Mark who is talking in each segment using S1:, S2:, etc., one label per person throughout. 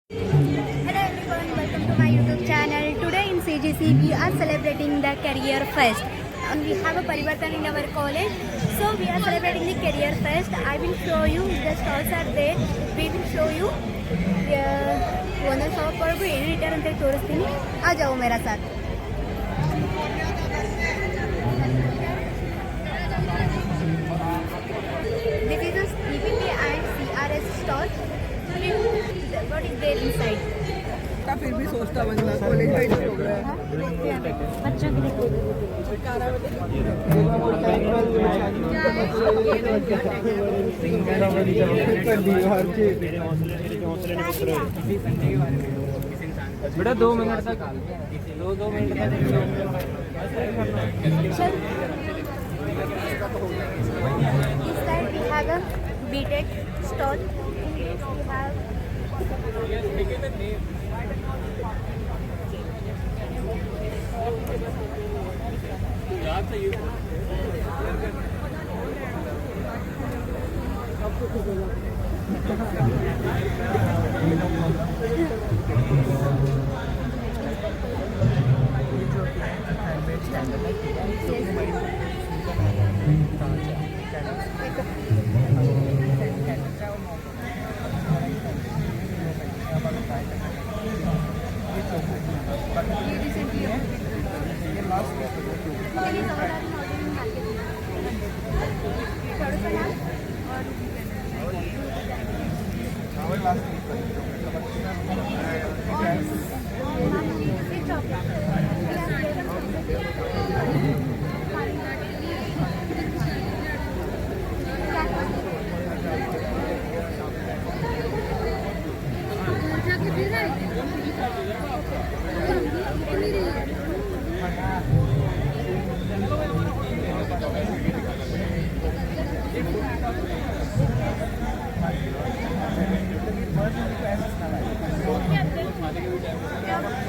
S1: Hello everyone, welcome to my YouTube channel. Today in CGC we are celebrating the Career Fest and we have a Parivartan in our college. So we are celebrating the Career Fest. I will show you the stalls are there. We will show you ಒಂದೊಂದು shop ಒಳಗೂ ಏನು ಇಟ್ಟಾರ ಅಂತ ತೋರಿಸ್ತೀನಿ. ಆ ಜಾओ मेरा साथ. This is a CPP and CRS stall. What is there inside?
S2: का फिर भी सोचता बंदा कॉलेज का ही हो गया है।
S1: बच्चों के लिए
S3: बेटा 2 मिनट तक 2 मिनट तक
S1: This side we have a BTech stall. We have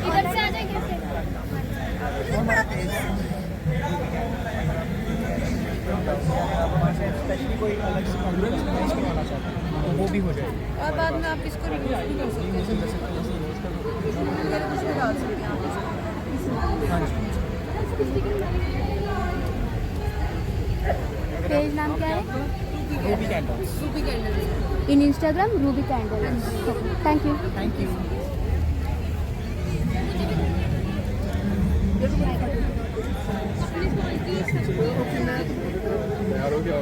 S1: इधर से आ जाएंगे
S3: स्पेशली कोई अलग से कॉन्फ्रेंस करवाना चाहता हूँ तो वो भी हो जाएगा
S2: और बाद में आप इसको रिव्यू भी कर सकते हैं। अगर कुछ भी डाल सकते हैं आप इसमें।
S1: पेज नाम क्या है?
S3: रूबी कैंडल्स
S2: सूपी candle
S1: in Instagram Ruby candle. Thank you.
S3: तैयार हो गया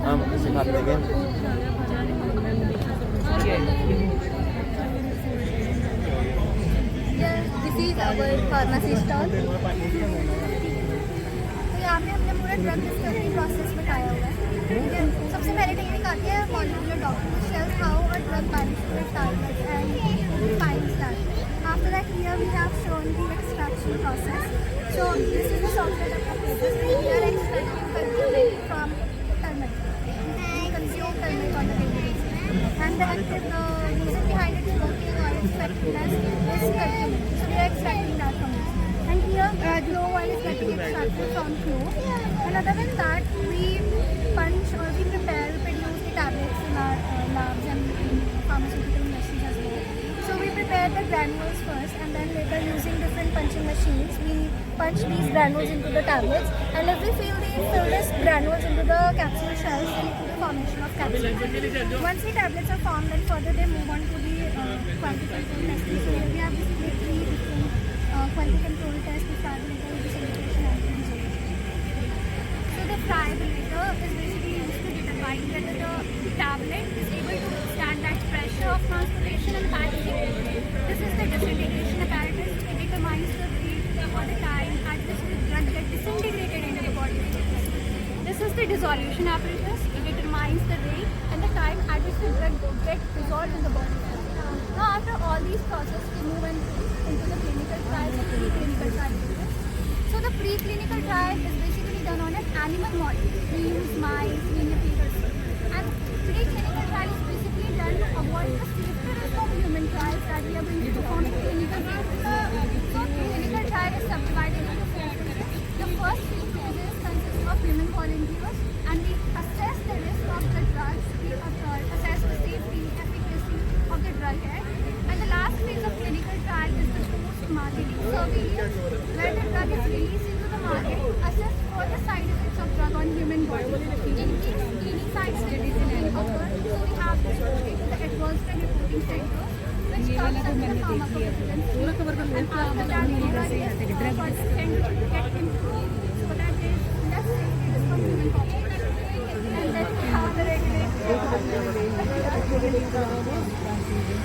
S3: हम सिखाते हैं
S1: this is our pharmacy stall. तो यहाँ पे हमने पूरा ड्रग डिस्कवरी प्रोसेस बताया हुआ है. सबसे पहले टेक्निक आती है molecular document shows how a drug binds to its target and defines that. After that, here we have shown the extraction process. So this is the software development process. We are extracting curcumin from turmeric. We consume turmeric on a daily basis. And the active reason behind its working or its effectiveness is curcumin. So we are extracting that from it. And here, glow oil is getting extracted from glow. And other than that, we punch or we prepare, we produce the tablets in our labs and in pharmaceutical industries as well. So we prepare the granules first and then later using different punching machines, we punch these granules into the tablets and if we fill these granules into the capsule shells, then into the formation of capsules. Once the tablets are formed, then further they move on to the quality control testing. So here we have basically 3 different quality control tests, the fragmental, dissociation and dissolution. So the fragmenter is basically used to determine whether the tablet is able to withstand that pressure of transportation and packaging. This is the disintegration apparatus. It determines the rate or the time at which the drug gets disintegrated into the body. This is the dissolution apparatus. It determines the rate and the time at which the drug gets dissolved in the body. Now after all these processes, we move into the clinical trials and preclinical trials. So the preclinical trial is basically done on an animal model. We use mice, guinea pigs, and preclinical trial is basically done to avoid the safety risk of human trials that we are going to perform in clinical trials. So clinical trial is subdivided into 4 phases. The first 3 phases consist of
S2: वाला तो मैंने देख लिया पूरा cover कर लिया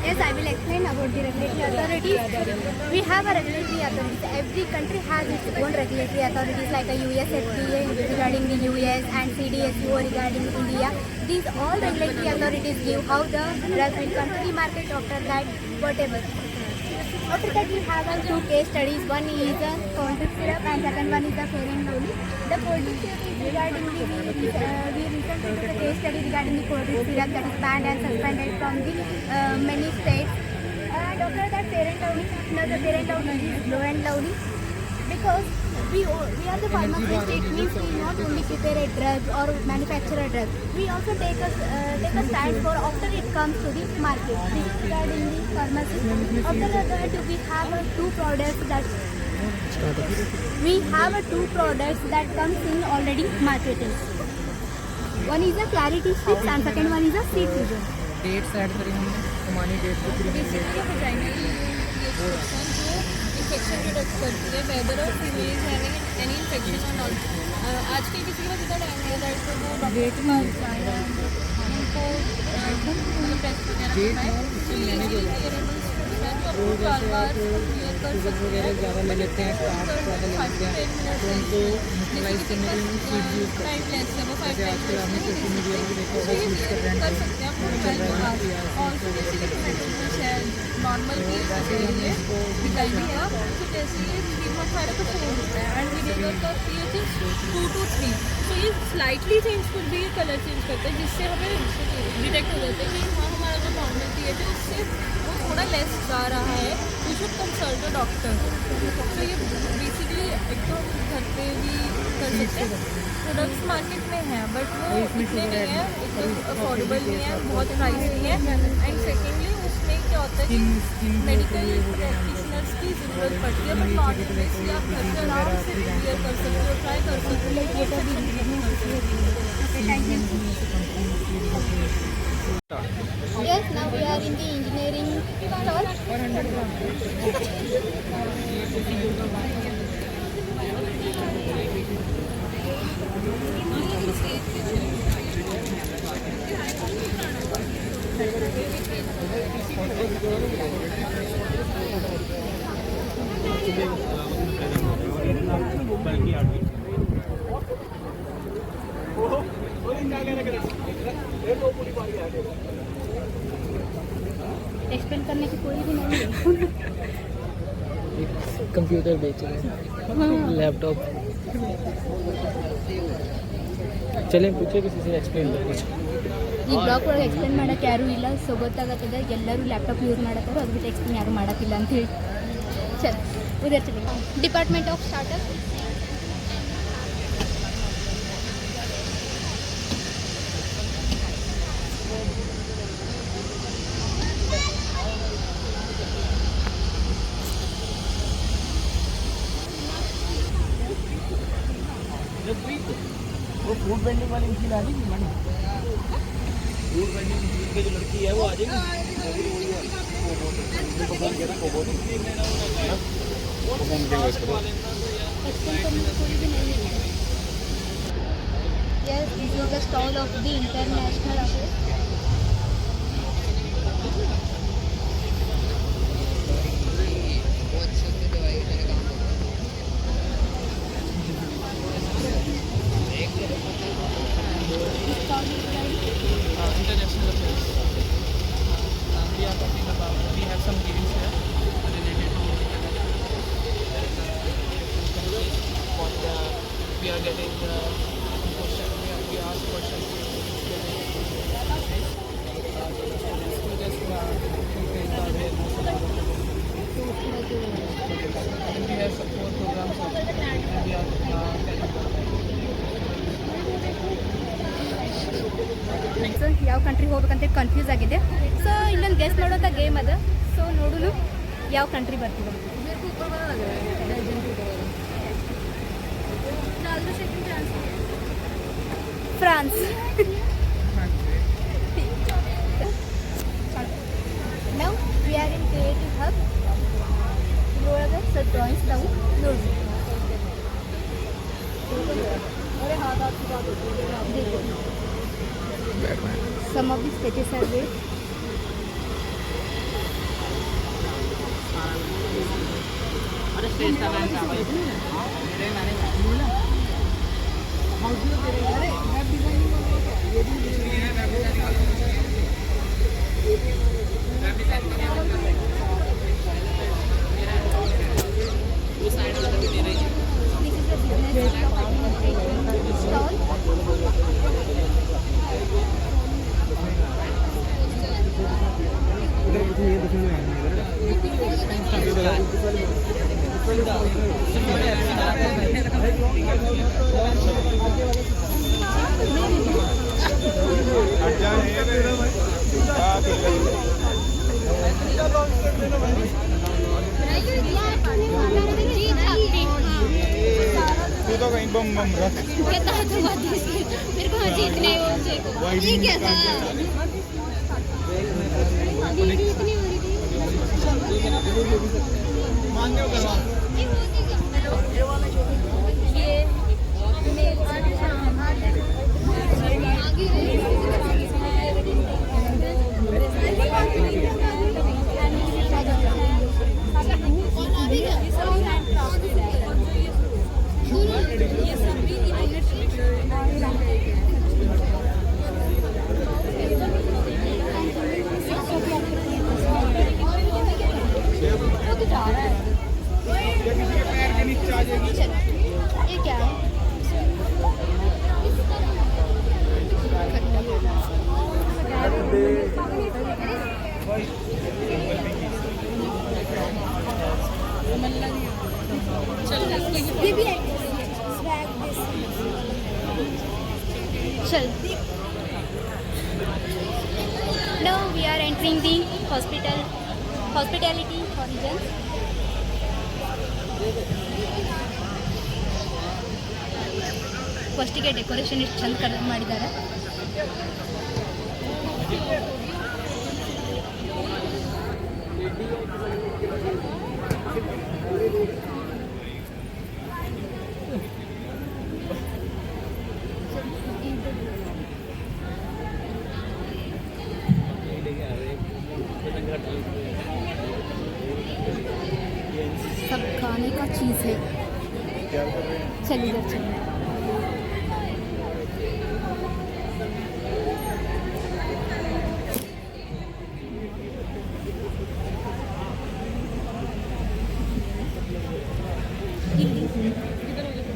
S1: Yes, I will explain about the regulatory authorities. We have a regulatory authorities. Every country has its own regulatory authorities like a US FDA regarding the US and CDSCO regarding India. These all regulatory authorities give how the drug will come to the market after that, whatever. After that, we have two case studies. One is a cough syrup and second one is the fair and lovely. The cold syrup is regarding the we recently took a case study regarding the cold syrup that is banned and suspended from the many states. And after that, fair and lovely. Now the fair and lovely is slow and lovely because we are the pharmacist. It means we not only prepare a drug or manufacture a drug. We also take a stand for after it comes to the market. This is regarding the pharmacy. After that, we have two products that comes in already marketed. One is a clarity strips and second one is a seed fusion.
S3: Dates add करी हमने हमारी date को
S2: infection Redux करती है weather और female is having any infection और not आजकल किसी के पास इतना टाइम नहीं है दैट वो डॉक्टर के पास जाए उनको टेस्ट वगैरह बार
S3: वगैरह ज़्यादा ले लेते हैं ज़्यादा ले लेते हैं तो उनको न्यूट्रलाइज करने के लिए सीड यूज़ करते हैं जैसे आजकल आपने सोशल मीडिया में देखा होगा यूज़ कर रहे हैं
S2: नॉर्मल भी दिखाई दिया तो जैसे ये 3 month हमारा कुछ नहीं होता है एंड विनेगर का pH इज 2 to 3 तो ये स्लाइटली चेंज कर भी कलर चेंज करता है जिससे हमें डिटेक्ट हो जाता है कि हाँ हमारा जो नॉर्मल pH है उससे वो थोड़ा लेस जा रहा है we should consult a doctor तो ये बेसिकली एक तो घर पे भी कर सकते हैं प्रोडक्ट्स मार्केट में हैं बट वो इतने नहीं है एकदम अफोर्डेबल नहीं है बहुत प्राइस नहीं है एंड सेकेंडली उसमें क्या होता है कि मेडिकल प्रैक्टिशनर्स की ज़रूरत पड़ती है बट नॉट इसलिए आप घर से आराम से क्लियर कर सकते हो ट्राई कर सकते हो
S1: Yes, now we are in the engineering stall. Explain करने की कोई भी नहीं है
S3: कंप्यूटर बेच रहे हैं लैपटॉप चलें पूछे किसी से एक्सप्लेन कर कुछ
S1: ಈ ಬ್ಲಾಗ್ ಒಳಗೆ ಎಕ್ಸ್ಪ್ಲೇನ್ ಮಾಡೋಕ್ಕೆ ಯಾರೂ ಇಲ್ಲ ಸೊ ಗೊತ್ತಾಗತ್ತದೆ ಎಲ್ಲರೂ ಲ್ಯಾಪ್ಟಾಪ್ ಯೂಸ್ ಮಾಡತ್ತಾರೆ ಅದು ಬಿಟ್ಟು ಎಕ್ಸ್ಪ್ಲೇನ್ ಯಾರು ಮಾಡೋಕ್ಕಿಲ್ಲ ಅಂತ ಹೇಳಿ ಚಲ್ ಉದರ್ ಚಲಿ ಡಿಪಾರ್ಟ್ಮೆಂಟ್ ಆಫ್ ಸ್ಟಾರ್ಟಪ್
S3: वो फूड वेंडिंग वाली मशीन आ जाएगी मैडम फूड वेंडिंग मशीन की जो लड़की है वो आ जाएगी
S1: Yes, this is the stall of the international office.
S2: international affairs. We are talking about, we have some games here related to what we are getting question, we ask questions to just increase the awareness about the and we have some more programs also and we are
S1: so ಯಾವ ಕಂಟ್ರಿಗೆ ಹೋಗ್ಬೇಕಂತ confuse ಆಗಿದೆ so ಇಲ್ಲೊಂದು guest ಮಾಡೋಂಥ game ಅದ so ನೋಡೋಣ ಯಾವ country ಬರ್ತೀವಿ France Now we are in creative Some of the sketches are there.
S4: तू तो कहीं बम बम रख
S1: मेरे को जीतने ये क्या था इतनी हो रही थी
S4: मान्य करवा
S1: ये क्या है ये भी है चल now we are entering the hospitality horizon. ಫಸ್ಟಿಗೆ ಡೆಕೋರೇಷನ್ ಎಷ್ಟು ಚಂದ ಮಾಡಿದ್ದಾರೆ. सब खाने का चीज़ है. चलिए इधर चलिए.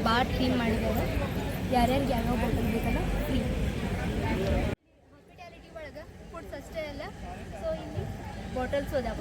S1: ಬಾಟ್ ಕ್ಲೀನ್ ಮಾಡಿದ್ದಾರೆ. ಯಾರ್ಯಾರಿಗೆ ಯಾವ ಬಾಟಲ್ ಬೇಕಲ್ಲ ಫ್ರೀ. ಹಾಸ್ಪಿಟಾಲಿಟಿ ಒಳಗೆ ಫುಡ್ಸ್ ಅಷ್ಟೇ ಅಲ್ಲ, ಸೊ ಇಲ್ಲಿ ಬಾಟಲ್ಸ್ ಅದಾವ.